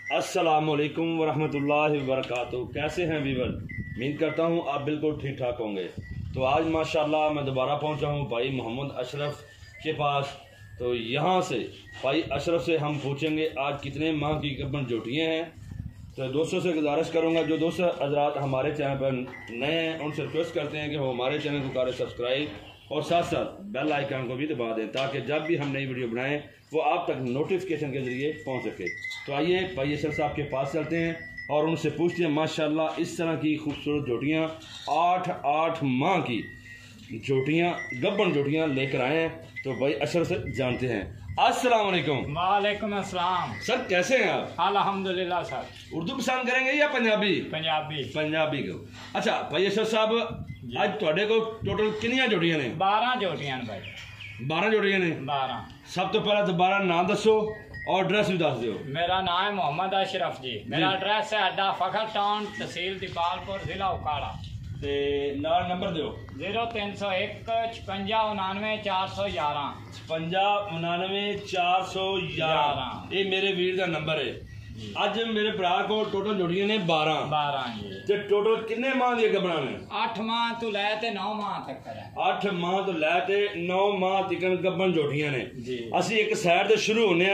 अस्सलामुअलैकुम वरहमतुल्लाहि वबरकातुहू। कैसे हैं वीवर? उम्मीद करता हूँ आप बिल्कुल ठीक ठाक होंगे। तो आज माशाल्लाह मैं दोबारा पहुँचा हूँ भाई मोहम्मद अशरफ के पास। तो यहाँ से भाई अशरफ से हम पूछेंगे आज कितने माह की गब्बन जोटियाँ हैं। तो दोस्तों से गुजारिश करूँगा, जो दोस्त हजरात हमारे चैनल पर नए हैं उनसे रिक्वेस्ट करते हैं कि वो हमारे चैनल को करें सब्सक्राइब और साथ साथ बेल आइकन को भी दबा दें ताकि जब भी हम नई वीडियो बनाएं वो आप तक नोटिफिकेशन के ज़रिए पहुंच सके। तो आइए भाई अशरफ साहब के पास चलते हैं और उनसे पूछते हैं माशाल्लाह इस तरह की खूबसूरत जोटियाँ 8 माह की जोटियाँ गब्बन जोटियाँ लेकर आए हैं। तो भाई अशरफ से जानते हैं। अस्सलाम वालेकुम। वालेकुम अस्सलाम। सर कैसे हैं आप? अल्हम्दुलिल्लाह सर। उर्दू पसंद करेंगे या पंजाबी? पंजाबी। पंजाबी को। अच्छा भाई अशरफ साहब आज थोड़े को टोटल कितनी जोटियां ने? 12 जोटियां भाई। 12 जोटियां ने। 12। सब तो पहला दोबारा नाम दसो और एड्रेस भी दस दो। मेरा नाम है मोहम्मद अशरफ जी। मेरा एड्रेस है अड्डा फखर टाउन, तहसील दीपालपुर, जिला उकाड़ा। ते नाल नंबर दो। 0301 56 99 411। 56 99 411 ये मेरे वीर का नंबर है। आज मेरे भरा को टोटल जोड़ियां ने 12 जी। ते टोटल कितने माह दी गब्बना ने? 8 माह तो लै ते 9 माह तक है। 8 माह तो लै ते 9 माह तक गब्बन जोड़ियां ने जी। असि एक साइड ते शुरू होने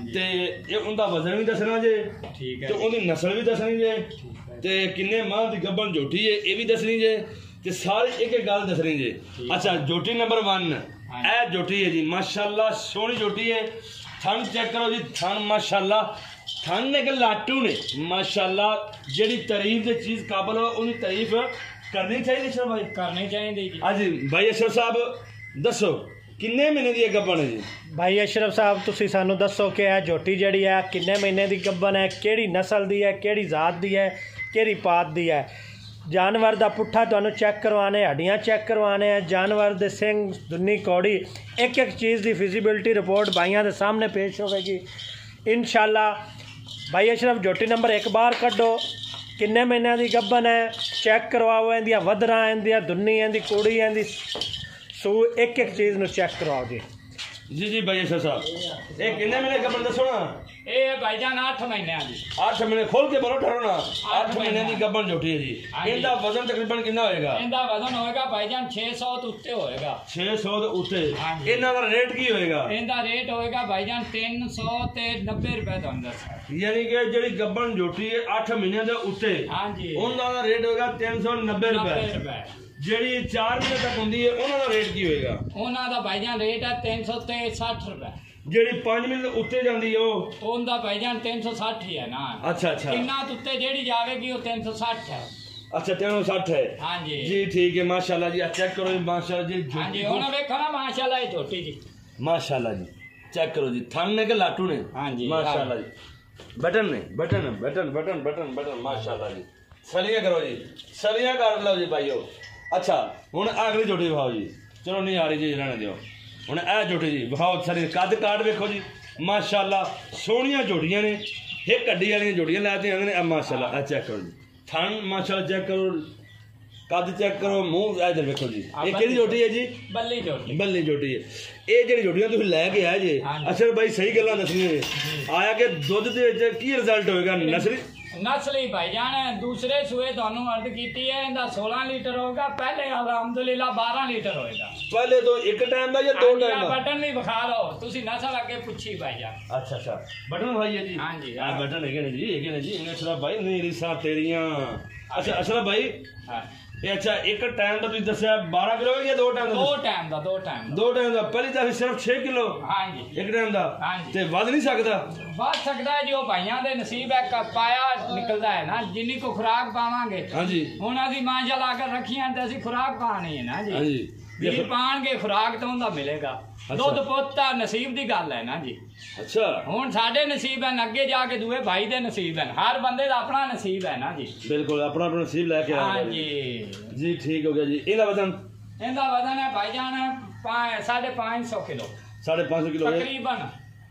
ते ये उनका वजन भी दसना जे, ठीक है, ते उनकी नस्ल भी दसनी जे, ते किन्ने माह दी गब्बन जोटी है ये भी दसनी जे, ते सारी एक एक गल दसनी जे। अच्छा जोटी नंबर 1 ए जोटी है जी, माशाल्लाह सोहनी जोटी है। थन चेक करो जी, थन माशाल्लाह थन ने के लाटू ने माशाल्लाह। जेड़ी तारीफ दी चीज काबिल हो उन्हें तारीफ करनी चाहिए। अशरफ भाई करनी चाहिए जी। हाँ जी भाई अशरफ साहब दसो किन्ने महीने दी गब्बन है जी? भाई अशरफ साहब तुसी सानू दसो कि यह जोटी जड़ी है किन्ने महीने दी गब्बन है, केड़ी नस्ल दी है, केड़ी जात दी है, केड़ी पात दी है। जानवर दा पुट्ठा तुहानू चेक करवाने, हड्डियां चेक करवाने हैं, जानवर दे सिंग दुन्नी कौड़ी एक एक चीज़ दी फिजिबिलिटी रिपोर्ट भाइयों के सामने पेश होगी इंशाल्लाह। भाई अशरफ जोटी नंबर 1 बार कड्डो, किन्ने महीने दी गब्बन है चेक करवाओ, इंदियां वधरां, इंदियां दुन्नी, इंदी कूड़ी, इंदी सू एक एक चीज़ नू चेक करवाओ जी। जी भाई अशरफ साहब ये किन्ने महीने गब्बन दसो ना? ये भाईजान 8 महीने दी। 8 महीने खोल के बोलो ठहरो ना। 8 महीने की गब्बन जोटी है जी। इनका वजन तकरीबन कितना होएगा? इनका वजन होएगा भाईजान 600 तो उत्ते होएगा। 600 तो उत्ते। इनका रेट की होएगा? इनका रेट होएगा भाईजान 390 रुपए तो अंदर। यानी कि जेडी गब्बन जोटी है 8 महीने दे उत्ते, हां जी, उनका रेट होएगा 390 रुपए। जेडी 4 महीने तक होंदी है उनका रेट की होएगा? उनका दा भाईजान रेट है 360 रुपए। जेडी 5 महीने उत्ते जांदी है उनका भाईजान 360 ही है ना। अच्छा अच्छा। इन्ना उत्ते जेडी जावेगी वो 360 है। अच्छा 360 है। हां जी जी ठीक है माशाल्लाह जी। चेक करो जी माशाल्लाह जी। हां जी हुन देखो ना माशाल्लाह ये छोटी जी माशाल्लाह जी। चेक करो जी थन ने के लाटू ने। हां जी माशाल्लाह जी। बटन ने button button button button button माशाल्लाह जी। सलियां करो जी, सलियां कर लो जी भाइयों। अच्छा हुन अगली जोटी दिखाओ जी। चलो नहीं आ रही जी रहने दियो। हुन ए जोटी जी दिखाओ, सारी कद काट देखो जी माशाल्लाह सोहणियां जोटियां ने। एक हड्डी वाली जोटियां लाते हैं ने माशाल्लाह। चेक करो जी थन माशाल्लाह, चेक करो कद चेक करो, मुंह इधर देखो जी। ये केड़ी जोटी है जी? बल्ली जोटी। बल्ली जोटी है। ये जेडी जोटियां तुसीं लैके आए जे अशरफ भाई सही गल्लां दसणियां जे आया कि दुध दे विच की रिजल्ट होएगा? नस्ली भाईजान दूसरे सूए थानू अर्ज कीती है, इंदा 16 लीटर होगा। पहले अल्हम्दुलिल्लाह 12 लीटर होएगा। पहले तो एक टाइम दा या 2 टाइम दा? बटन भी बखा लो तुसी नस्ल आगे पूछी भाईजान। अच्छा अच्छा बटन भाई है जी। हां जी हां बटन है जी अशरफ भाई नहीं रिसा तेरियां। अच्छा अशरफ भाई हां ये अच्छा एक टाइम दा तुसी दसया 12 किलो या 2 टाइम दा? 2 टाइम दा। पहली दा सिर्फ 6 किलो। हां जी एक टाइम दा। हां जी ते वध नहीं सकदा? वध सकदा है जो भाइयां दे नसीब है, पाया निकलदा है ना जिन्नी को खुराक पावांगे। हां जी हुन असी माशाल्लाह कर रखियां ते असी खुराक पानी है ना जी। हां जी ये पाणगे खुराक तो उनदा मिलेगा। दुध पुत्ता नसीब दी गल है ना जी। अच्छा हुन साडे नसीब है, अगे जाके दूए भाई दे नसीब है। हर बंदे दा अपना नसीब है ना जी। बिल्कुल अपना अपना नसीब लेके आया। हां जी जी ठीक हो गया जी। इनका वजन है भाईजान 550 किलो। 550 किलो तकरीबन।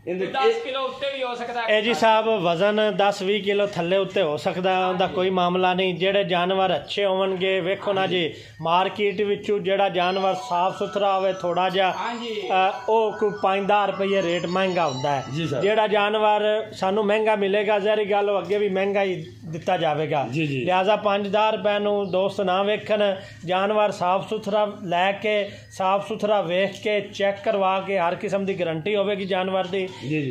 10 ਕਿਲੋ ਉੱਤੇ ਵੀ ਹੋ ਸਕਦਾ ਇਹ ਜੀ ਸਾਹਿਬ ਵਜ਼ਨ 10-20 ਕਿਲੋ ਥੱਲੇ ਉੱਤੇ ਹੋ ਸਕਦਾ, ਉਹਦਾ ਕੋਈ ਮਾਮਲਾ ਨਹੀਂ। ਜਿਹੜੇ ਜਾਨਵਰ ਅੱਛੇ ਹੋਣਗੇ, ਵੇਖੋ ਨਾ ਜੀ ਮਾਰਕੀਟ ਵਿੱਚੋਂ ਜਿਹੜਾ ਜਾਨਵਰ ਸਾਫ ਸੁਥਰਾ ਹੋਵੇ ਥੋੜਾ ਜਿਹਾ ਉਹ ਕੋਈ 5-10 ਰੁਪਏ ਰੇਟ ਮਹਿੰਗਾ ਹੁੰਦਾ ਹੈ। ਜਿਹੜਾ ਜਾਨਵਰ ਸਾਨੂੰ ਮਹਿੰਗਾ ਮਿਲੇਗਾ ਜ਼ਹਿਰੀ ਗੱਲ ਉਹ ਅੱਗੇ ਵੀ ਮਹਿੰਗਾ ਹੀ ਦਿੱਤਾ ਜਾਵੇਗਾ। ਲਿਹਾਜ਼ਾ 5-10 ਰੁਪਏ ਨੂੰ ਦੋਸਤ ਨਾ ਵੇਖਣ, ਜਾਨਵਰ ਸਾਫ ਸੁਥਰਾ ਲੈ ਕੇ ਸਾਫ ਸੁਥਰਾ ਵੇਖ ਕੇ ਚੈੱਕ ਕਰਵਾ ਕੇ, ਹਰ ਕਿਸਮ ਦੀ ਗਰੰਟੀ ਹੋਵੇਗੀ ਜਾਨਵਰ ਦੀ।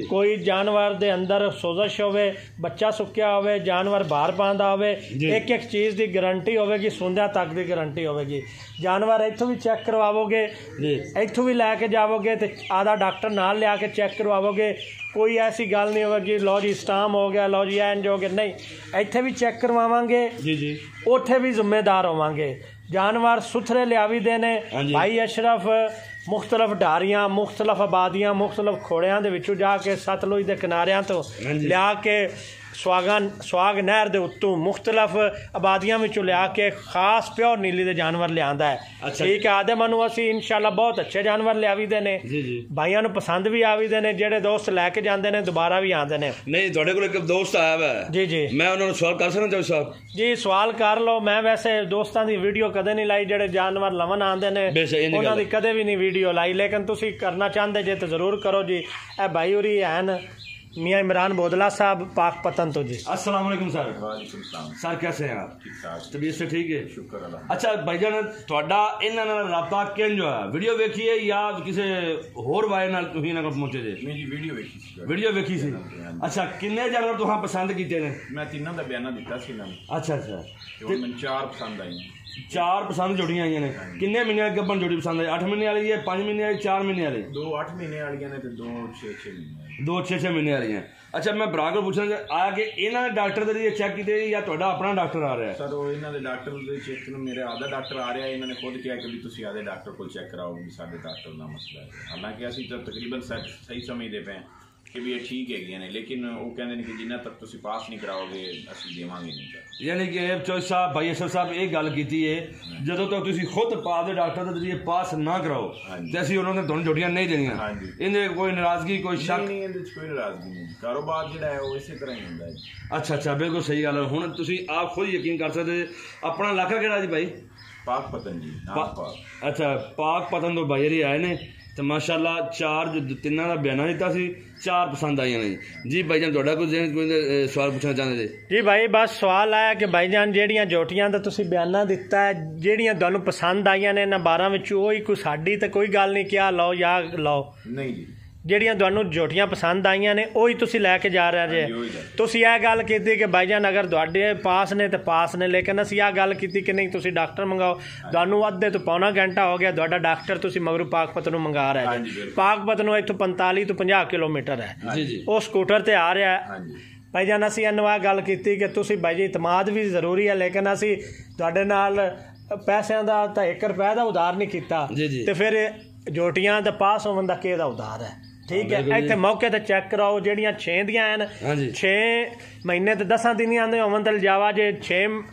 ਕੋਈ ਜਾਨਵਰ ਦੇ ਅੰਦਰ ਸੋਜ਼ਸ਼ ਹੋਵੇ, ਬੱਚਾ ਸੁੱਕਿਆ ਹੋਵੇ, ਜਾਨਵਰ ਬਾਹਰ ਪਾਉਂਦਾ ਹੋਵੇ, ਇੱਕ ਇੱਕ ਚੀਜ਼ ਦੀ ਗਰੰਟੀ ਹੋਵੇਗੀ, ਸੁੰਦਿਆਂ ਤੱਕ ਦੀ ਗਰੰਟੀ ਹੋਵੇਗੀ। ਜਾਨਵਰ ਇੱਥੋਂ ਵੀ ਚੈੱਕ ਕਰਵਾਵੋਗੇ, ਇੱਥੋਂ ਵੀ ਲੈ ਕੇ ਜਾਵੋਗੇ ਤੇ ਆधा ਡਾਕਟਰ ਨਾਲ ਲਿਆ ਕੇ ਚੈੱਕ ਕਰਵਾਵੋਗੇ। ਕੋਈ ਐਸੀ ਗੱਲ ਨਹੀਂ ਹੋਵੇਗੀ ਲਓ ਜੀ ਸਟਾਮ ਹੋ ਗਿਆ, ਲਓ ਜੀ ਇੰਜ ਹੋ ਗਿਆ, ਨਹੀਂ। ਇੱਥੇ ਵੀ ਚੈੱਕ ਕਰਵਾਵਾਂਗੇ, ਉੱਥੇ ਵੀ ਜ਼ਿੰਮੇਦਾਰ ਹੋਵਾਂਗੇ। ਜਾਨਵਰ ਸੁਥਰੇ ਲਿਆਵੀ ਦੇ ਨੇ। ਭਾਈ ਅਸ਼ਰਫ ਮੁਖਤਲਫ ਢਾਰੀਆਂ, ਮੁਖਤਲਫ ਆਬਾਦੀਆਂ, ਮੁਖਤਲਫ ਖੋੜਿਆਂ ਦੇ ਵਿੱਚੋਂ ਜਾ ਕੇ ਸਤਲੁਜ ਦੇ ਕਿਨਾਰਿਆਂ ਤੋਂ ਲਿਆ ਕੇ ਸੁਹਾਗ ਨਹਿਰ ਦੇ ਉੱਤੋਂ ਮੁਖਤਲਫ ਆਬਾਦੀਆਂ ਵਿੱਚੋਂ ਲਿਆ ਕੇ ਖਾਸ ਪਿਓਰ ਨੀਲੀ ਦੇ ਜਾਨਵਰ ਲਿਆਂਦਾ ਹੈ। ਠੀਕ ਹੈ, ਆਦੇ ਮਨੂੰ ਅਸੀਂ ਇਨਸ਼ਾਅੱਲਾ ਬਹੁਤ ਅੱਛੇ ਜਾਨਵਰ ਲਿਆਵੀ ਦੇ ਨੇ, ਭਾਈਆਂ ਨੂੰ ਪਸੰਦ ਵੀ ਆਵੀ ਦੇ ਨੇ। ਜਿਹੜੇ ਦੋਸਤ ਲੈ ਕੇ ਜਾਂਦੇ ਨੇ ਦੁਬਾਰਾ ਵੀ ਆਉਂਦੇ ਨੇ। ਨਹੀਂ ਤੁਹਾਡੇ ਕੋਲ ਇੱਕ ਦੋਸਤ ਆਇਆ ਵਾ ਜੀ, ਮੈਂ ਉਹਨਾਂ ਨੂੰ ਸਵਾਲ ਕਰ ਸਕਦਾ ਸਾਹਿਬ? ਜੀ ਸਵਾਲ ਕਰ ਲਓ। ਮੈਂ ਵੈਸੇ ਦੋਸਤਾਂ ਦੀ ਵੀਡੀਓ ਕਦੇ ਨਹੀਂ ਲਾਈ, ਜਿਹੜੇ ਜਾਨਵਰ ਲਵਨ ਆਉਂਦੇ ਨੇ ਉਹਨਾਂ ਦੀ ਕਦੇ ਵੀ ਨਹੀਂ ਵੀਡੀਓ ਲਾਈ, ਲੇਕਿਨ ਤੁਸੀਂ ਕਰਨਾ ਚਾਹੁੰਦੇ ਜੇ ਤਾਂ ਜ਼रूर करो जी। ए भाई उरी हैं मियाँ इमरान बोदला साहब पाक पतन तो जी। अस्सलाम वालेकुम सर। वालेकुम सलाम सर, कैसे हैं आप? ठीक ठाक, तबीयत से ठीक है? शुक्र अल्लाह। अच्छा भाईजान, ਤੁਹਾਡਾ ਇਹਨਾਂ ਨਾਲ ਰਾਬਤਾ ਕਿੰਜ ਹੋਇਆ? ਵੀਡੀਓ ਵੇਖੀ ਹੈ ਜਾਂ ਕਿਸੇ ਹੋਰ ਵਾਏ ਨਾਲ ਤੁਸੀਂ ਇਹਨਾਂ ਕੋਲ ਪਹੁੰਚੇ ਜੇ? ਨਹੀਂ ਜੀ ਵੀਡੀਓ ਵੇਖੀ ਸੀ। ਵੀਡੀਓ ਵੇਖੀ ਸੀ। ਅੱਛਾ, ਕਿੰਨੇ ਜਾਨਵਰ ਤੁਸੀਂ ਪਸੰਦ ਕੀਤੇ ਨੇ? ਮੈਂ ਤਿੰਨਾਂ ਦਾ ਬਿਆਨਾ ਦਿੱਤਾ ਸੀ ਇਹਨਾਂ ਨੂੰ। ਅੱਛਾ ਤੇ ਮੈਨੂੰ 4 ਪਸੰਦ ਆਈਆਂ। 4 ਪਸੰਦ ਜੋੜੀਆਂ ਆਈਆਂ ਨੇ। ਕਿੰਨੇ ਮਹੀਨੇ ਗੱਭਣ ਜੋੜੀ ਪਸੰਦ ਆਈ? 8 ਮਹੀਨੇ ਵਾਲੀ ਹੈ, 5 ਮਹੀਨੇ ਵਾਲੀ, 4 ਮਹੀਨੇ ਵਾਲੀ? 2 8 ਮਹੀਨੇ ਵਾਲੀਆਂ ਨੇ ਤੇ 2 6 ਮਹੀਨੇ। 2 6 ਮਹੀਨੇ ਵਾਲੀਆਂ। ਅੱਛਾ, ਮੈਂ ਭਰਾ ਕੋਲ ਪੁੱਛਣਾ ਆ ਕਿ ਇਹਨਾਂ ਦੇ ਡਾਕਟਰ ਦੇ ਲਈ ਚੈੱਕ ਕੀਤੇ ਜਾਂ ਤੁਹਾਡਾ ਆਪਣਾ ਡਾਕਟਰ ਆ ਰਿਹਾ? ਸਰ ਉਹ ਇਹਨਾਂ ਦੇ ਡਾਕਟਰ ਦੇ ਚੈੱਕ ਨੂੰ ਮੇਰੇ ਆਧਾ ਡਾਕਟਰ ਆ ਰਿਹਾ। ਇਹਨਾਂ ਨੇ ਖੁਦ ਕਿਹਾ ਕਿ ਵੀ ਤੁਸੀਂ ਆਧੇ ਡਾਕਟਰ ਕੋਲ ਚੈੱਕ ਕਰਾਓ, ਵੀ ਸਾਡੇ ਡਾਕਟਰ ਦਾ ਮਸਲਾ ਹੈ। ਹਾਲਾਂਕਿ ਅਸੀਂ ਤਾਂ ਤਕਰੀਬਨ ਸਹੀ ਸਮਝਦੇ ਪਏ ਕਿ ਵੀ ਇਹ ਠੀਕ ਹੈਗੀਆਂ ਨੇ, ਲੇਕਿਨ ਉਹ ਕਹਿੰਦੇ ਨੇ ਕਿ ਜਿੰਨਾ ਤੱਕ ਤੁਸੀਂ ਪਾਸ ਨਹੀਂ ਕਰਾਓਗੇ ਅਸੀਂ ਦੇਵਾਂਗੇ ਨਹੀਂ। ਯਾਨੀ ਕਿ ਚੌਧਰੀ ਸਾਹਿਬ, ਭਾਈ ਅਸ਼ਰਫ ਸਾਹਿਬ ਇਹ ਗੱਲ ਕੀਤੀ ਹੈ ਜਦੋਂ ਤੱਕ ਤੁਸੀਂ ਖੁਦ ਦੇ ਡਾਕਟਰ ਦੇ ਜ਼ਰੀਏ ਪਾਸ ਨਾ ਕਰਾਓ ਤੇ ਅਸੀਂ ਉਹਨਾਂ ਨੇ ਤੁਹਾਨੂੰ ਜੋੜੀਆਂ ਨਹੀਂ ਦੇਣੀਆਂ। ਇਹਦੇ ਕੋਈ ਨਾਰਾਜ਼ਗੀ, ਕੋਈ ਸ਼ੱਕ ਨਹੀਂ? ਇਹਦੇ ਵਿੱਚ ਕੋਈ ਨਾਰਾਜ਼ਗੀ ਨਹੀਂ। ਕਾਰੋਬਾਰ ਜਿਹੜਾ ਹੈ ਉਹ ਇਸੇ ਤਰ੍ਹਾਂ ਹੀ ਹੁੰਦਾ ਹੈ। ਅੱਛਾ, ਬਿਲਕੁਲ ਸਹੀ ਗੱਲ ਹੈ। ਹੁਣ ਤੁਸੀਂ ਆਪ ਖੁਦ ਯਕੀਨ ਕਰ ਸਕਦੇ। ਆਪਣਾ ਇਲਾਕਾ ਕਿਹੜਾ ਜੀ ਭਾਈ? ਪਾਕ ਪਤਨ ਜੀ। ਅੱਛਾ, ਪਾਕ ਪਤਨ ਤੋਂ ਭਾਈ ਜੀ ਆਏ ਨੇ ਤੇ ਮਾਸ਼ਾਅੱਲਾ 4 ਤਿੰਨਾਂ ਦਾ ਬਿਆਨਾ ਦਿੱਤਾ ਸੀ, 4 ਪਸੰਦ ਆਈਆਂ ਨੇ ਜੀ। ਭਾਈਜਾਨ ਤੁਹਾਡਾ ਕੋਈ ਸਵਾਲ ਪੁੱਛਣਾ ਚਾਹੁੰਦੇ ਜੀ? ਭਾਈ ਬਸ ਸਵਾਲ ਆਇਆ ਕਿ ਭਾਈਜਾਨ ਜਿਹੜੀਆਂ ਜੋਟੀਆਂ ਦਾ ਤੁਸੀਂ ਬਿਆਨਾ ਦਿੱਤਾ ਹੈ, ਜਿਹੜੀਆਂ ਤੁਹਾਨੂੰ ਪਸੰਦ ਆਈਆਂ ਨੇ ਇਹਨਾਂ 12 ਵਿੱਚੋਂ, ਉਹੀ ਕੋਈ ਸਾਡੀ ਤਾਂ ਕੋਈ ਗੱਲ ਨਹੀਂ ਕਿਹਾ ਲਓ ਜਾਂ ਲਓ? ਨਹੀਂ ਜੀ, ਜਿਹੜੀਆਂ ਤੁਹਾਨੂੰ ਜੋਟੀਆਂ ਪਸੰਦ ਆਈਆਂ ਨੇ ਉਹੀ ਤੁਸੀਂ ਲੈ ਕੇ ਜਾ ਰਹੇ ਜੇ। ਤੁਸੀਂ ਇਹ ਗੱਲ ਕੀਤੀ ਕਿ ਭਾਈਜਾਨ ਅਗਰ ਤੁਹਾਡੇ ਪਾਸ ਨੇ ਤਾਂ ਪਾਸ ਨੇ, ਲੇਕਿਨ ਅਸੀਂ ਆਹ ਗੱਲ ਕੀਤੀ ਕਿ ਨਹੀਂ ਤੁਸੀਂ ਡਾਕਟਰ ਮੰਗਾਓ। ਤੁਹਾਨੂੰ ਅੱਧੇ ਤੋਂ ਪੌਣਾ ਘੰਟਾ ਹੋ ਗਿਆ, ਤੁਹਾਡਾ ਡਾਕਟਰ ਤੁਸੀਂ ਮਗਰੋਂ ਪਾਕਪਤ ਨੂੰ ਮੰਗਾ ਰਿਹਾ ਜੀ। ਪਾਕਪਤ ਨੂੰ ਇੱਥੋਂ 45 ਤੋਂ 50 ਕਿਲੋਮੀਟਰ ਹੈ, ਉਹ ਸਕੂਟਰ ਤੇ ਆ ਰਿਹਾ ਹੈ। ਭਾਈਜਾਨ ਅਸੀਂ ਇਹਨੂੰ ਆਹ ਗੱਲ ਕੀਤੀ ਕਿ ਤੁਸੀਂ ਭਾਈ ਜੀ ਇਤਮਾਦ ਵੀ ਜ਼ਰੂਰੀ ਹੈ, ਲੇਕਿਨ ਅਸੀਂ ਤੁਹਾਡੇ ਨਾਲ ਪੈਸਿਆਂ ਦਾ ਤਾਂ 1 ਰੁਪਏ ਦਾ ਉਧਾਰ ਨਹੀਂ ਕੀਤਾ ਤੇ ਫਿਰ ਜੋਟੀਆਂ ਦਾ ਪਾਸ ਹੋਣ ਦਾ ਕਿਹਦਾ ਉਧਾਰ ਹੈ? ਠੀਕ ਹੈ, ਇੱਥੇ ਮੌਕੇ ਤੇ ਚੈੱਕ ਕਰਾਓ। ਜਿਹੜੀਆਂ 6 ਦੀਆਂ ਹਨ, 6 ਮਹੀਨੇ ਤੇ 10 ਦਿਨ ਆਉਂਦੇ ਹੋਵਣ ਤੇ ਲਿਜਾਵਾ ਜੇ, 6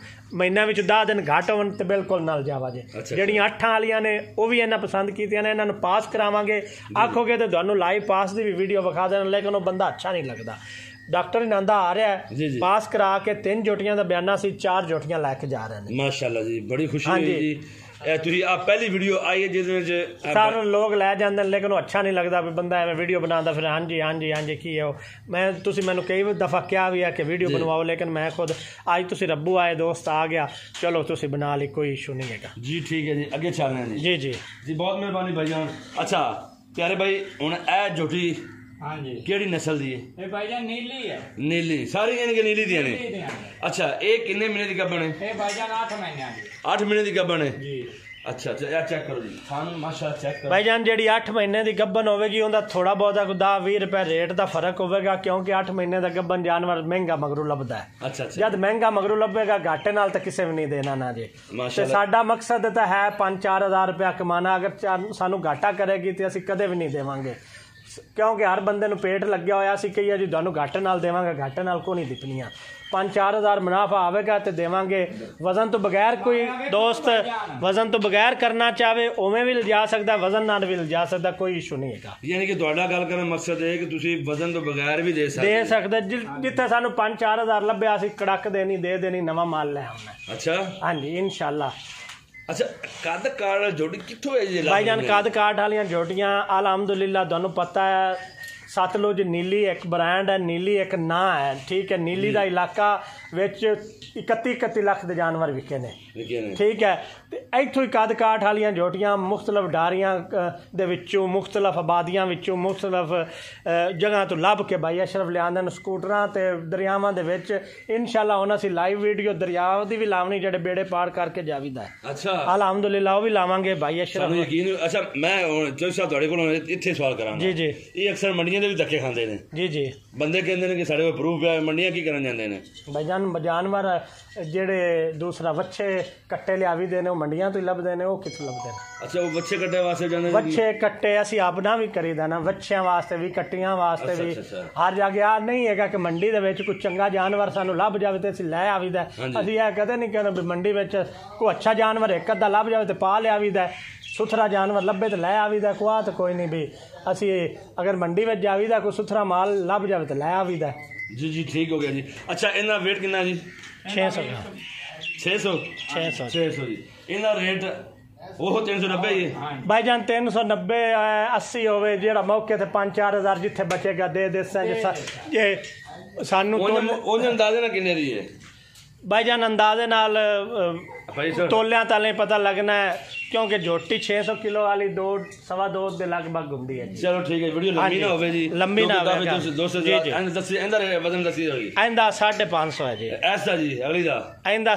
ਮਹੀਨਿਆਂ ਵਿੱਚ 10 ਦਿਨ ਘੱਟ ਹੋਣ ਤੇ ਬਿਲਕੁਲ ਨਾਲ ਜਾਵਾ ਜੇ। ਜਿਹੜੀਆਂ 8 ਵਾਲੀਆਂ ਨੇ ਉਹ ਵੀ ਇਹਨਾਂ ਪਸੰਦ ਕੀਤੀਆਂ ਨੇ, ਇਹਨਾਂ ਨੂੰ ਪਾਸ ਕਰਾਵਾਂਗੇ। ਆਖੋਗੇ ਤੇ ਤੁਹਾਨੂੰ ਲਾਈਵ ਪਾਸ ਦੀ ਵੀ ਵੀਡੀਓ ਵਿਖਾ ਦੇਣ, ਲੇਕਿਨ ਉਹ ਬੰਦਾ ਅੱਛਾ ਨਹੀਂ ਲੱਗਦਾ। ਡਾਕਟਰ ਨੰਦਾ ਆ ਰਿਹਾ ਪਾਸ ਕਰਾ ਕੇ 3 ਜੋਟੀਆਂ ਦਾ ਬਿਆਨਾ ਸੀ, 4 ਜੋਟੀਆਂ ਲੈ ਕੇ ਜਾ ਰਹੇ ਨੇ। ਮਾਸ਼ਾਅੱਲਾ ਜੀ, ਬੜੀ ਖੁਸ਼ੀ ਹੋਈ ਜੀ। ਤੁਸੀਂ ਆ ਪਹਿਲੀ ਵੀਡੀਓ ਆਈ ਹੈ ਜਿਸ ਵਿੱਚ ਸਾਰੇ ਲੋਕ ਲੈ ਜਾਂਦੇ ਨੇ, ਲੇਕਿਨ ਉਹ ਅੱਛਾ ਨਹੀਂ ਲੱਗਦਾ ਵੀ ਬੰਦਾ ਐਵੇਂ ਵੀਡੀਓ ਬਣਾਉਂਦਾ ਫਿਰ ਹਾਂਜੀ ਹਾਂਜੀ ਹਾਂਜੀ ਕੀ ਹੈ ਉਹ। ਮੈਂ ਤੁਸੀਂ ਮੈਨੂੰ ਕਈ ਦਫਾ ਕਿਹਾ ਵੀ ਹੈ ਕਿ ਵੀਡੀਓ ਬਣਵਾਓ, ਲੇਕਿਨ ਮੈਂ ਖੁਦ ਅੱਜ ਤੁਸੀਂ ਰੱਬੂ ਆਏ, ਦੋਸਤ ਆ ਗਿਆ, ਚਲੋ ਤੁਸੀਂ ਬਣਾ ਲਈ, ਕੋਈ ਇਸ਼ੂ ਨਹੀਂ ਹੈਗਾ ਜੀ। ਠੀਕ ਹੈ ਜੀ, ਅੱਗੇ ਚੱਲ ਰਹੇ ਹਾਂ ਜੀ। ਜੀ ਜੀ, ਬਹੁਤ ਮਿਹਰਬਾਨੀ ਭਾਈਜਾਨ। ਅੱਛਾ ਪਿਆਰੇ ਭਾਈ, ਹੁਣ ਇਹ ਜੋਟੀ ਕਿਹੜੀ ਨਸਲ ਦੀ ਹੈ? ਇਹ ਭਾਈਜਾਨ ਨੀਲੀ ਹੈ। ਨੀਲੀ ਸਾਰੀ ਯਾਨੀ ਕਿ ਨੀਲੀ ਦੀਆਂ ਨੇ। ਅੱਛਾ, ਇਹ ਕਿੰਨੇ ਮਹੀਨੇ ਦੀ ਗੱਭਣ ਹੈ? ਇਹ ਭਾਈਜਾਨ 8 ਮਹੀਨਿਆਂ ਦੀ। 8 ਮਹੀਨੇ ਦੀ ਗੱਭਣ ਹੈ ਜੀ। ਅੱਛਾ, ਇਹ ਚੈੱਕ ਕਰੋ ਜੀ, ਸਾਨੂੰ ਮਾਸ਼ਾਅੱਲਾ ਚੈੱਕ ਕਰੋ ਭਾਈਜਾਨ। ਜਿਹੜੀ 8 ਮਹੀਨੇ ਦੀ ਗੱਭਣ ਹੋਵੇਗੀ ਉਹਦਾ ਥੋੜਾ ਬਹੁਤਾ 10-20 ਰੁਪਏ ਰੇਟ ਦਾ ਫਰਕ ਹੋਵੇਗਾ, ਕਿਉਂਕਿ 8 ਮਹੀਨੇ ਦਾ ਗੱਭਣ ਜਾਨਵਰ ਮਹਿੰਗਾ ਮਗਰੋਂ ਲੱਭਦਾ ਹੈ। ਅੱਛਾ, ਜਦ ਮਹਿੰਗਾ ਮਗਰੋਂ ਲੱਭੇਗਾ ਘਾਟੇ ਨਾਲ ਤਾਂ ਕਿਸੇ ਵੀ ਨਹੀਂ ਦੇਣਾ ਨਾ ਜੀ। ਤੇ ਸਾਡਾ ਮਕਸਦ ਤਾਂ ਹੈ 5-4 ਹਜ਼ਾਰ ਰੁਪਇਆ ਕਮਾਣਾ। ਅਗਰ ਸਾਨੂੰ ਘਾਟਾ ਕਰੇਗੀ ਤੇ ਅਸੀਂ ਕਦੇ ਵੀ ਨਹੀਂ ਦੇਵਾਂਗੇ। ਕਿਉਂਕਿ ਹਰ ਬੰਦੇ ਨੂੰ ਪੇਟ ਲੱਗਿਆ ਹੋਇਆ ਸੀ ਕਹੀਏ ਜੀ ਤੁਹਾਨੂੰ ਘੱਟ ਨਾਲ ਦੇਵਾਂਗੇ, ਘੱਟ ਨਾਲ ਕੋ ਨਹੀਂ ਦਿੱਤੀਆਂ। 5-4 ਹਜ਼ਾਰ ਮੁਨਾਫਾ ਆਵੇਗਾ ਤੇ ਦੇਵਾਂਗੇ। ਵਜ਼ਨ ਤੋਂ ਬਗੈਰ ਕੋਈ ਦੋਸਤ ਵਜ਼ਨ ਤੋਂ ਬਗੈਰ ਕਰਨਾ ਚਾਹਵੇ ਉਵੇਂ ਵੀ ਲਿਜਾ ਸਕਦਾ, ਵਜ਼ਨ ਨਾਲ ਵੀ ਲਿਜਾ ਸਕਦਾ, ਕੋਈ ਇਸ਼ੂ ਨਹੀਂ ਹੈਗਾ। ਯਾਨੀ ਕਿ ਤੁਹਾਡਾ ਗੱਲ ਕਰਨ ਦਾ ਮਕਸਦ ਇਹ ਕਿ ਤੁਸੀਂ ਵਜ਼ਨ ਤੋਂ ਬਗੈਰ ਵੀ ਦੇ ਸਕਦੇ। ਜਿੱਥੇ ਸਾਨੂੰ 5-4 ਹਜ਼ਾਰ ਲੱਭਿਆ ਅਸੀਂ ਕੜਕ ਦੇਣੀ ਦੇ ਦੇਣੀ, ਨਵਾਂ ਮਾਲ ਲੈ ਆਉਣਾ। ਅੱਛਾ ਹਾਂਜੀ ਇਨਸ਼ਾਅੱਲਾ। ਅੱਛਾ ਕੱਦ ਕਾਠ ਜੋਟੀ ਕਿੱਥੋਂ ਹੈ ਜੀ ਭਾਈਜਾਨ? ਕੱਦ ਕਾਠ ਵਾਲੀਆਂ ਜੋਟੀਆਂ ਅਲਹਮਦੁਲਿਲਾ ਤੁਹਾਨੂੰ ਪਤਾ ਹੈ ਸਤਲੁਜ ਨੀਲੀ ਇੱਕ ਬ੍ਰਾਂਡ ਹੈ, ਨੀਲੀ ਇੱਕ ਨਾਂ ਹੈ, ਠੀਕ ਹੈ। ਨੀਲੀ ਦਾ ਇਲਾਕਾ ਵਿੱਚ 31 ਲੱਖ ਦੇ ਜਾਨਵਰ ਵਿਕੇ ਨੇ, ਠੀਕ ਹੈ। ਤੇ ਇੱਥੋਂ ਹੀ ਕੱਦ ਕਾਠ ਵਾਲੀਆਂ ਜੋਟੀਆਂ ਮੁਖਤਲਫ ਡਾਰੀਆਂ ਦੇ ਵਿੱਚੋਂ, ਮੁਖਤਲਫ ਆਬਾਦੀਆਂ ਵਿੱਚੋਂ, ਮੁਖਤਲਫ ਜਗ੍ਹਾ ਤੋਂ ਲੱਭ ਕੇ ਭਾਈ ਅਸ਼ਰਫ ਲਿਆਂਦੇ ਨੇ ਸਕੂਟਰਾਂ ਤੇ ਦਰਿਆਵਾਂ ਦੇ ਵਿੱਚ। ਇਨਸ਼ਾਅੱਲਾ ਹੁਣ ਅਸੀਂ ਲਾਈਵ ਵੀਡੀਓ ਦਰਿਆ ਦੀ ਵੀ ਲਾਵਣੀ ਜਿਹੜੇ ਬੇੜੇ ਪਾਰ ਕਰਕੇ ਜਾਵੀਦਾ ਹੈ। ਅੱਛਾ ਅਲਹਮਦੁਲਿਲਾ ਉਹ ਵੀ ਲਾਵਾਂਗੇ ਭਾਈ ਅਸ਼ਰਫ। ਯਕੀਨ। ਅੱਛਾ ਮੈਂ ਹੁਣ ਤੁਹਾਡੇ ਕੋਲ ਇੱਥੇ ਸਵਾਲ ਕਰਾਂਗਾ। ਜੀ ਜੀ। ਇਹ ਅਕਸਰ ਮੰਡੀਆਂ ਦੇ ਵੀ ਧੱਕੇ ਖਾਂਦੇ ਨੇ। ਜੀ ਜੀ। ਬੰਦੇ ਕਹਿੰਦੇ ਨੇ ਕਿ ਸਾਡੇ ਕੋਲ ਪ੍ਰੂਫ ਹੈ, ਮੰਡੀਆਂ ਕੀ ਕਰਨ ਜਾਂਦੇ ਨੇ? ਭਾਈਜਾਨ ਜਾਨਵਰ ਜਿਹੜੇ ਦੂਸਰਾ ਵੱਛੇ ਕੱਟੇ ਲਿਆਵੀਦੇ ਨੇ ਉਹ ਮੰਡੀਆਂ ਤੋਂ ਹੀ ਲੱਭਦੇ ਨੇ, ਉਹ ਕਿੱਥੋਂ ਲੱਭਦੇ ਨੇ? ਅੱਛਾ ਉਹ ਵੱਛੇ ਕੱਟੇ ਵਾਸਤੇ ਜਾਂਦੇ ਨੇ? ਵੱਛੇ ਕੱਟੇ ਅਸੀਂ ਆਪਣਾ ਵੀ ਕਰੀਦਾ ਨਾ, ਵੱਛਿਆਂ ਵਾਸਤੇ ਵੀ ਕੱਟੀਆਂ ਵਾਸਤੇ ਵੀ। ਹਰ ਜਗ੍ਹਾ ਨਹੀਂ ਹੈਗਾ ਕਿ ਮੰਡੀ ਦੇ ਵਿੱਚ ਕੋਈ ਚੰਗਾ ਜਾਨਵਰ ਸਾਨੂੰ ਲੱਭ ਜਾਵੇ ਤੇ ਅਸੀਂ ਲੈ ਆਵੀਦਾ। ਅਸੀਂ ਇਹ ਕਦੇ ਨਹੀਂ ਕਹਿੰਦੇ ਵੀ ਮੰਡੀ ਵਿੱਚ ਕੋਈ ਅੱਛਾ ਜਾਨਵਰ ਇੱਕ ਅੱਧਾ ਲੱਭ ਜਾਵੇ ਤੇ ਪਾ ਲਿਆਵੀਦਾ, ਸੁਥਰਾ ਜਾਨਵਰ ਲੱਭੇ ਤੇ ਲੈ ਆਵੀਦਾ। ਕੁਆ ਤਾਂ ਕੋਈ ਨਹੀਂ ਵੀ ਅਸੀਂ ਅਗਰ ਮੰਡੀ ਵਿੱਚ ਜਾਵੀਦਾ ਕੋਈ ਸੁਥਰਾ ਮਾਲ ਲੱਭ ਜਾਵੇ ਤੇ ਲੈ ਆਵੀਦਾ। ਜੀ ਜੀ ਠੀਕ ਹੋ ਗਿਆ ਜੀ। ਅੱਛਾ ਇਹਦਾ weight ਕਿੰਨਾ ਜੀ? 600 ਜੀ। ਇਹਦਾ ਰੇਟ ਉਹ 390 ਹੀ ਹੈ ਭਾਈਜਾਨ। 390 80 ਹੋਵੇ ਜਿਹੜਾ ਮੌਕੇ ਤੇ 5-4 ਹਜ਼ਾਰ ਜਿੱਥੇ ਬਚੇਗਾ ਦੇ ਦੇਸਾਂ। ਜੇ ਸਾਨੂੰ ਉਹਦੇ ਅੰਦਾਜ਼ੇ ਨਾਲ ਕਿੰਨੇ ਦੀ ਹੈ ਭਾਈਜਾਨ? ਅੰਦਾਜ਼ੇ ਨਾਲ ਤੋਲਿਆਂ ਤਾਲੇ ਪਤਾ ਲੱਗਣਾ ਹੈ ਕਿਉਂਕਿ ਝੋਟੀ 600 ਕਿਲੋ ਵਾਲੀ 2-2.25 ਦੇ ਲਗਭਗ ਹੁੰਦੀ ਹੈ। ਚਲੋ ਠੀਕ ਹੈ। ਵੀਡੀਓ ਲੰਮੀ ਨਾ ਹੋਵੇ ਜੀ, ਲੰਮੀ ਨਾ ਹੋਵੇ। ਇਹਦਾ ਵਜ਼ਨ ਦੱਸੀ ਹੋਈ? ਇਹਦਾ 550 ਹੈ ਜੀ। ਐਸਾ ਜੀ ਅਗਲੀ ਦਾ ਇਹਦਾ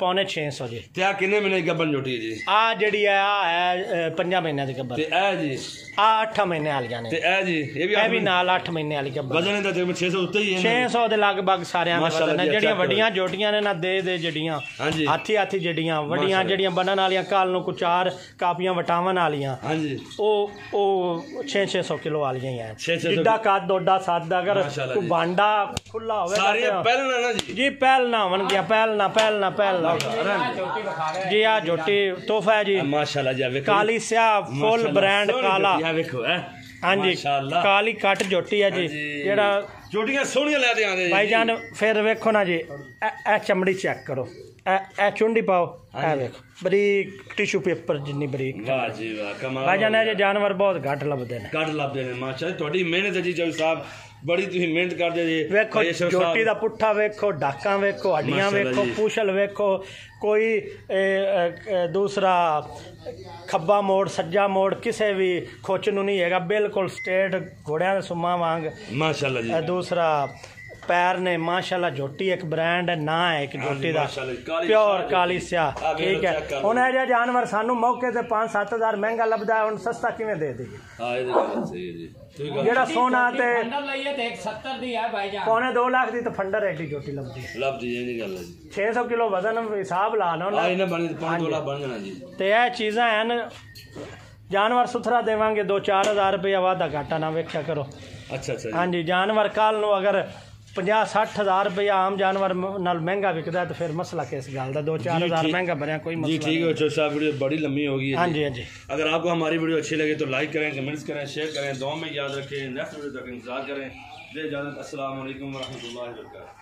550 ਜੀ। ਤੇ ਆ ਕਿੰਨੇ ਮਹੀਨੇ ਦੀ ਗੱਭਣ ਝੋਟੀ ਹੈ ਜੀ? ਆ ਜਿਹੜੀ ਹੈ ਆ ਹੈ 5 ਮਹੀਨਿਆਂ ਦੀ ਗੱਭਣ। ਤੇ ਇਹ ਜੀ ਆ 8 ਮਹੀਨੇ ਵਾਲੀਆਂ ਨੇ। ਤੇ ਇਹ ਜੀ ਇਹ ਵੀ ਨਾਲ 8 ਮਹੀਨੇ ਵਾਲੀ ਗੱਭਣ। ਵਜ਼ਨ ਇਹਦਾ 600 ਉੱਤੇ ਹੀ ਹੈ। 600 ਦੇ ਲਗਭਗ ਸਾਰਿਆਂ ਦੇ ਵਜ਼ਨ। ਜਿਹੜੀਆਂ ਵੱਡੀਆਂ ਜੋਟੀਆਂ ਨੇ ਨਾ ਦੇ ਜਿਹੜੀਆਂ ਹਾਥੀ ਜਿਹੜੀਆਂ ਵੱਡੀਆਂ ਜਿਹੜੀਆਂ ਬਣਨ ਵਾਲੀਆਂ ਕੱਲ ਨੂੰ ਕੁਝ 4 ਕਾਪੀਆਂ ਵਟਾਵਣ ਵਾਲੀਆਂ, ਹਾਂਜੀ ਉਹ 600 ਕਿਲੋ ਵਾਲੀਆਂ ਹੀ ਹੈ। ਜਿੱਡਾ ਕੱਦ ਦੋਡਾ ਸੱਦ ਅਗਰ ਕੋਈ ਬਾਂਡਾ ਖੁੱਲਾ ਹੋਵੇ ਸਾਰੇ ਪਹਿਲਣਾ ਨਾ ਜੀ ਪਹਿਲਣਾ ਹੋਣਗੀਆਂ। ਪਹਿਲਣਾ ਜੀ। ਆ ਜੋਟੀ ਤੋਹਫਾ ਹੈ ਜੀ ਮਾਸ਼ਾਅੱਲਾ ਜੀ। ਕਾਲੀ ਸਿਆਹ ਫੁੱਲ ਬ੍ਰਾਂਡ ਕਾਲਾ। ਵੇਖੋ ਹਾਂਜੀ ਕਾਲੀ ਕੱਟ ਜੋਟੀ ਹੈ ਜੀ। ਜਿਹੜਾ ਜੋਟੀਆਂ ਸੋਹਣੀਆਂ ਲੈ ਦੇ ਆਂਦੇ ਭਾਈਜਾਨ। ਫਿਰ ਵੇਖੋ ਨਾ ਜੀ ਇਹ ਚਮੜੀ ਚੈੱਕ ਕਰੋ, ਇਹ ਚੁੰਡੀ ਪਾਓ, ਇਹ ਵੇਖੋ ਬਰੀਕ ਟਿਸ਼ੂ ਪੇਪਰ ਜਿੰਨੀ ਬਰੀਕ। ਵਾਹ ਜੀ ਵਾਹ ਕਮਾਲ। ਭਾਈਜਾਨ ਇਹ ਜਾਨਵਰ ਬਹੁਤ ਘੱਟ ਲੱਭਦੇ ਨੇ। ਮਾਸ਼ਾਅੱਲਾ ਤੁਹਾਡੀ ਮਿਹਨਤ ਹੈ ਜੀ ਚੌਧਰੀ ਸਾਹਿਬ, ਬੜੀ ਤੁਸੀਂ ਮਿਹਨਤ ਕਰਦੇ ਜੀ। ਵੇਖੋ ਜੋਟੀ ਦਾ ਪੁੱਠਾ ਵੇਖੋ, ਡਾਕਾਂ ਵੇਖੋ, ਹੱਡੀਆਂ ਵੇਖੋ, ਪੂਛਲ ਵੇਖੋ, ਕੋਈ ਦੂਸਰਾ ਖੱਬਾ ਮੋੜ ਸੱਜਾ ਮੋੜ ਕਿਸੇ ਵੀ ਖੁੱਚ ਨੂੰ ਨਹੀਂ ਹੈਗਾ, ਬਿਲਕੁਲ ਸਟੇਟ ਘੋੜਿਆਂ ਦੇ ਸੁੰਮਾਂ ਵਾਂਗ ਮਾਸ਼ਾਅੱਲਾ ਜੀ। ਦੂਸਰਾ ਪੈਰ ਨੇ ਮਾਸ਼ਾਅੱਲਾ। ਜੋਟੀ ਇੱਕ ਬ੍ਰਾਂਡ ਹੈ, ਨਾਂ ਹੈ ਇੱਕ ਜੋਟੀ ਦਾ, ਪਿਓਰ ਕਾਲੀ ਸਿਆਹ, ਠੀਕ ਹੈ। ਹੁਣ ਇਹ ਜਿਹਾ ਜਾਨਵਰ ਸਾਨੂੰ ਮੌਕੇ ਤੇ 5-7 ਹਜ਼ਾਰ ਮਹਿੰਗਾ ਲੱਭਦਾ ਹੈ, ਹੁਣ ਸਸਤਾ ਕਿਵੇਂ ਦੇ ਦੇਈਏ? ਜਿਹੜਾ ਸੋਨਾ ਤੇ 70 ਦੀ ਹੈ ਭਾਈਜਾਨ, 2.25 ਲੱਖ ਦੀ ਤਾਂ ਫੰਡਰ ਐਡੀ ਜੋਟੀ ਲੱਭਦੀ ਇਹ ਨਹੀਂ ਗੱਲ ਹੈ ਜੀ। 600 ਕਿਲੋ ਵਜ਼ਨ ਹਿਸਾਬ ਲਾ ਲਓ ਨਾ, ਤੇ ਇਹ ਚੀਜ਼ਾਂ ਹਨ। ਜਾਨਵਰ ਸੁਥਰਾ ਦੇਵਾਂਗੇ 2-4 ਹਜ਼ਾਰ ਰੁਪਇਆ ਵਾਧਾ ਘਾਟਾ ਨਾ ਵੇਖਿਆ ਕਰੋ। ਅੱਛਾ ਹਾਂਜੀ ਜਾਨਵਰ ਕੱਲ ਨੂੰ ਅਗਰ 50-60 ਹਜ਼ਾਰ रुपया आम जानवर नाल महंगा बिकता है तो फिर मसला किस गल का 2-4 हज़ार महंगा बने कोई मसला जी। ठीक है चौधरी साहब, वीडियो बड़ी लंबी होगी। हाँ जी हाँ जी। अगर आपको हमारी वीडियो अच्छी लगे तो लाइक करें, कमेंट्स करें, शेयर करें, दुआ में याद रखें। नेक्स्ट वीडियो तक इंतजार करें। दे इजाज़त। अस्सलाम वालेकुम व रहमतुल्लाहि व बरकातहू।